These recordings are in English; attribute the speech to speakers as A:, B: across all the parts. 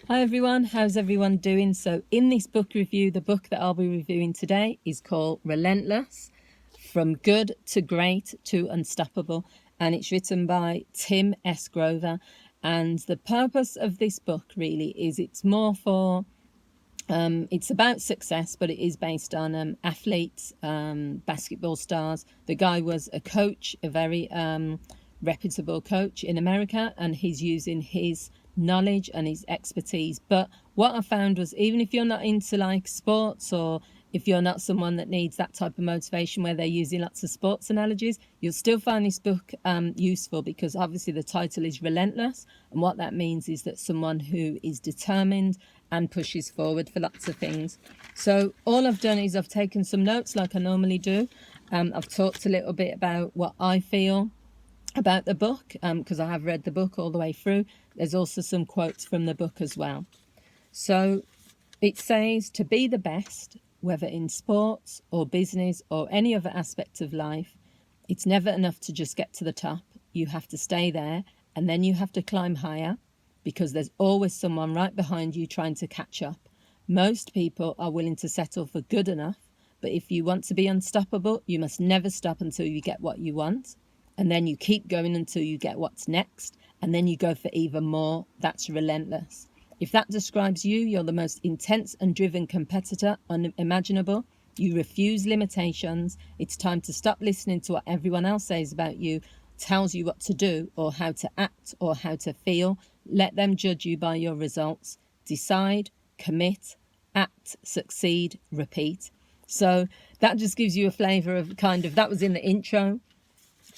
A: Hi everyone, how's everyone doing? So in this book review, the book that I'll be reviewing today is called Relentless, From Good to Great to Unstoppable, and it's written by Tim S. Grover. And the purpose of this book really is it's more for it's about success, but it is based on athletes, basketball stars. The guy was a coach, a very reputable coach in America, and he's using his knowledge and his expertise. But what I found was, even if you're not into like sports, or if you're not someone that needs that type of motivation where they're using lots of sports analogies, you'll still find this book useful, because obviously the title is Relentless, and what that means is that someone who is determined and pushes forward for lots of things. So all I've done is I've taken some notes like I normally do. I've talked a little bit about what I feel about the book, because I have read the book all the way through. There's also some quotes from the book as well. So it says, to be the best, whether in sports or business or any other aspect of life, it's never enough to just get to the top. You have to stay there, and then you have to climb higher, because there's always someone right behind you trying to catch up. Most people are willing to settle for good enough, but if you want to be unstoppable, you must never stop until you get what you want. And then you keep going until you get what's next, and then you go for even more. That's relentless. If that describes you, you're the most intense and driven competitor unimaginable. You refuse limitations. It's time to stop listening to what everyone else says about you, tells you what to do or how to act or how to feel. Let them judge you by your results. Decide, commit, act, succeed, repeat. So that just gives you a flavour of that was in the intro.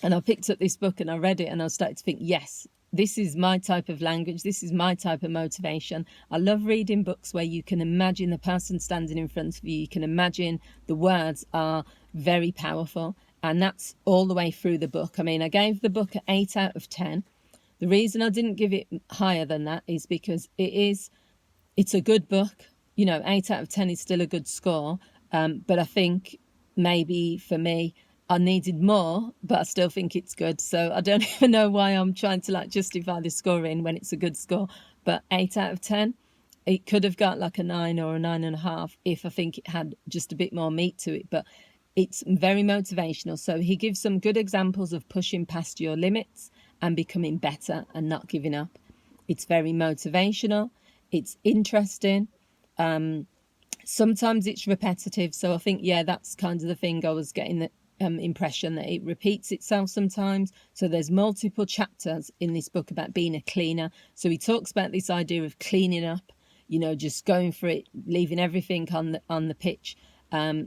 A: And I picked up this book and I read it and I started to think, yes, this is my type of language. This is my type of motivation. I love reading books where you can imagine the person standing in front of you. You can imagine the words are very powerful. And that's all the way through the book. I mean, I gave the book an 8 out of 10. The reason I didn't give it higher than that is because it's a good book. 8 out of 10 is still a good score. But I think maybe for me, I needed more, but I still think it's good. So I don't even know why I'm trying to justify the scoring when it's a good score. But 8 out of 10, it could have got like a 9 or a 9.5 if I think it had just a bit more meat to it. But it's very motivational. So he gives some good examples of pushing past your limits and becoming better and not giving up. It's very motivational. It's interesting. Sometimes it's repetitive. So I think, that's kind of the thing. I was getting the impression that it repeats itself sometimes. So there's multiple chapters in this book about being a cleaner. So he talks about this idea of cleaning up, just going for it, leaving everything on the pitch,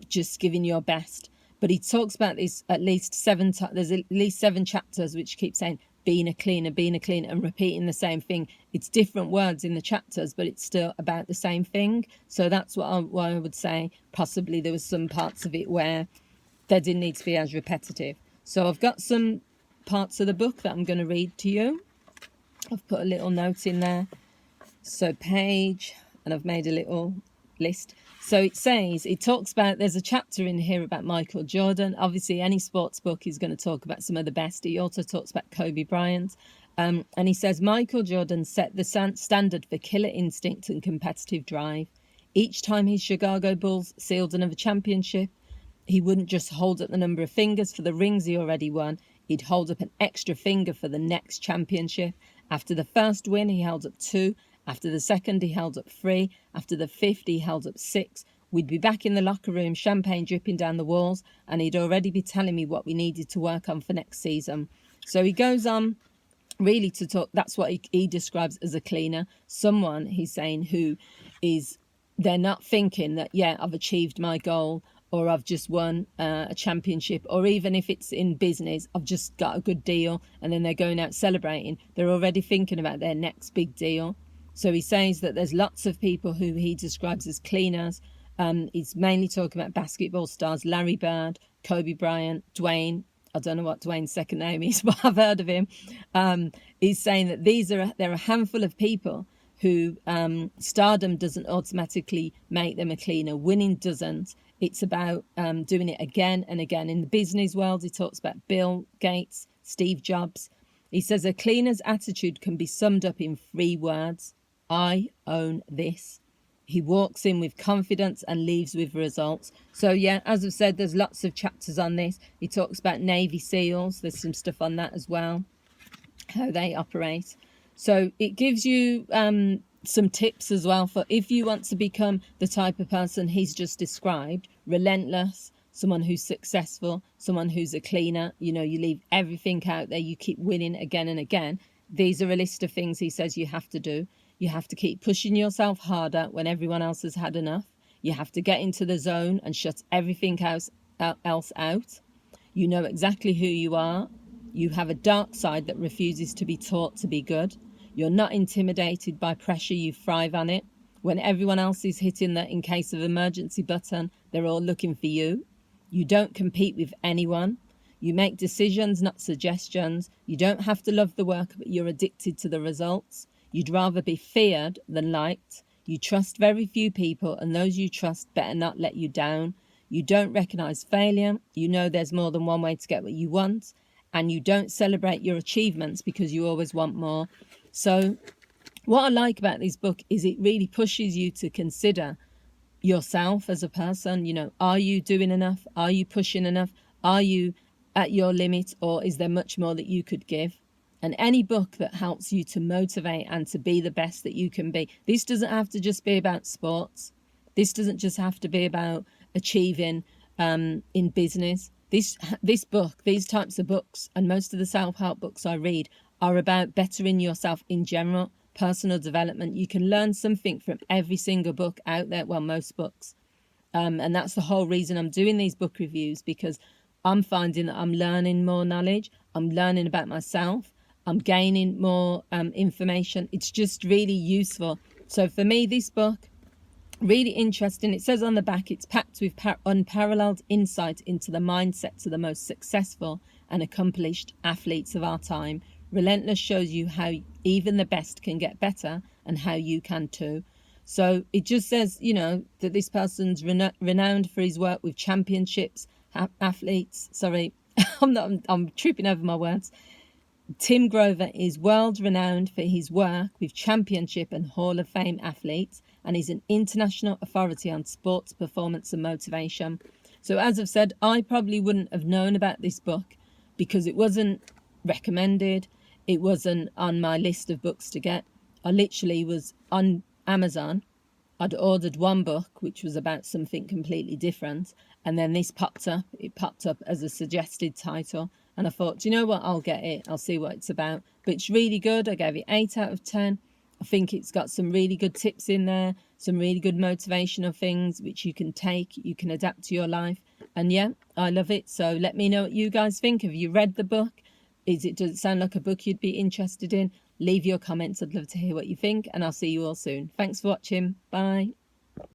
A: just giving your best. But he talks about this at least 7 times. There's at least 7 chapters which keep saying being a cleaner, and repeating the same thing. It's different words in the chapters, but it's still about the same thing. So that's why I would say possibly there was some parts of it where they didn't need to be as repetitive. So I've got some parts of the book that I'm going to read to you. I've put a little note in there. So page, and I've made a little list. So it talks about, there's a chapter in here about Michael Jordan. Obviously, any sports book is going to talk about some of the best. He also talks about Kobe Bryant. And he says, Michael Jordan set the standard for killer instinct and competitive drive. Each time his Chicago Bulls sealed another championship, he wouldn't just hold up the number of fingers for the rings he already won. He'd hold up an extra finger for the next championship. After the first win, he held up 2. After the second, he held up 3. After the 5th, he held up 6. We'd be back in the locker room, champagne dripping down the walls, and he'd already be telling me what we needed to work on for next season. So he goes on really to talk. That's what he describes as a cleaner. Someone, he's saying, who is, they're not thinking that, I've achieved my goal, or I've just won a championship, or even if it's in business, I've just got a good deal, and then they're going out celebrating. They're already thinking about their next big deal. So he says that there's lots of people who he describes as cleaners. He's mainly talking about basketball stars, Larry Bird, Kobe Bryant, Dwayne. I don't know what Dwayne's second name is, but I've heard of him. He's saying that there are a handful of people who stardom doesn't automatically make them a cleaner. Winning doesn't. It's about doing it again and again. In the business world, he talks about Bill Gates, Steve Jobs. He says a cleaner's attitude can be summed up in 3 words: I own this. He walks in with confidence and leaves with results. So yeah, as I've said, there's lots of chapters on this. He talks about Navy SEALs. There's some stuff on that as well, how they operate. So it gives you some tips as well for if you want to become the type of person he's just described, relentless, someone who's successful, someone who's a cleaner, you know, you leave everything out there, you keep winning again and again. These are a list of things he says you have to do. You have to keep pushing yourself harder when everyone else has had enough. You have to get into the zone and shut everything else out. You know exactly who you are. You have a dark side that refuses to be taught to be good. You're not intimidated by pressure, you thrive on it. When everyone else is hitting the in case of emergency button, they're all looking for you. You don't compete with anyone. You make decisions, not suggestions. You don't have to love the work, but you're addicted to the results. You'd rather be feared than liked. You trust very few people, and those you trust better not let you down. You don't recognize failure. You know there's more than one way to get what you want. And you don't celebrate your achievements because you always want more. So what I like about this book is it really pushes you to consider yourself as a person. You know, are you doing enough? Are you pushing enough? Are you at your limit, or is there much more that you could give? And any book that helps you to motivate and to be the best that you can be. This doesn't have to just be about sports. This doesn't just have to be about achieving in business. This book, these types of books, and most of the self-help books I read are about bettering yourself in general, personal development. You can learn something from every single book out there, well, most books. And that's the whole reason I'm doing these book reviews, because I'm finding that I'm learning more knowledge. I'm learning about myself. I'm gaining more information. It's just really useful. So for me, this book, really interesting. It says on the back, it's packed with unparalleled insight into the mindsets of the most successful and accomplished athletes of our time. Relentless shows you how even the best can get better and how you can too. So it just says, you know, that this person's renowned for his work with championships, athletes. Sorry, I'm tripping over my words. Tim Grover is world-renowned for his work with championship and Hall of Fame athletes, and is an international authority on sports performance and motivation. So as I've said, I probably wouldn't have known about this book because it wasn't recommended. It wasn't on my list of books to get. I literally was on Amazon. I'd ordered one book, which was about something completely different. And then this popped up. It popped up as a suggested title. And I thought, do you know what? I'll get it. I'll see what it's about. But it's really good. I gave it 8 out of 10. I think it's got some really good tips in there, some really good motivational things which you can take, you can adapt to your life. And yeah, I love it. So let me know what you guys think. Have you read the book? Does it sound like a book you'd be interested in? Leave your comments. I'd love to hear what you think. And I'll see you all soon. Thanks for watching. Bye.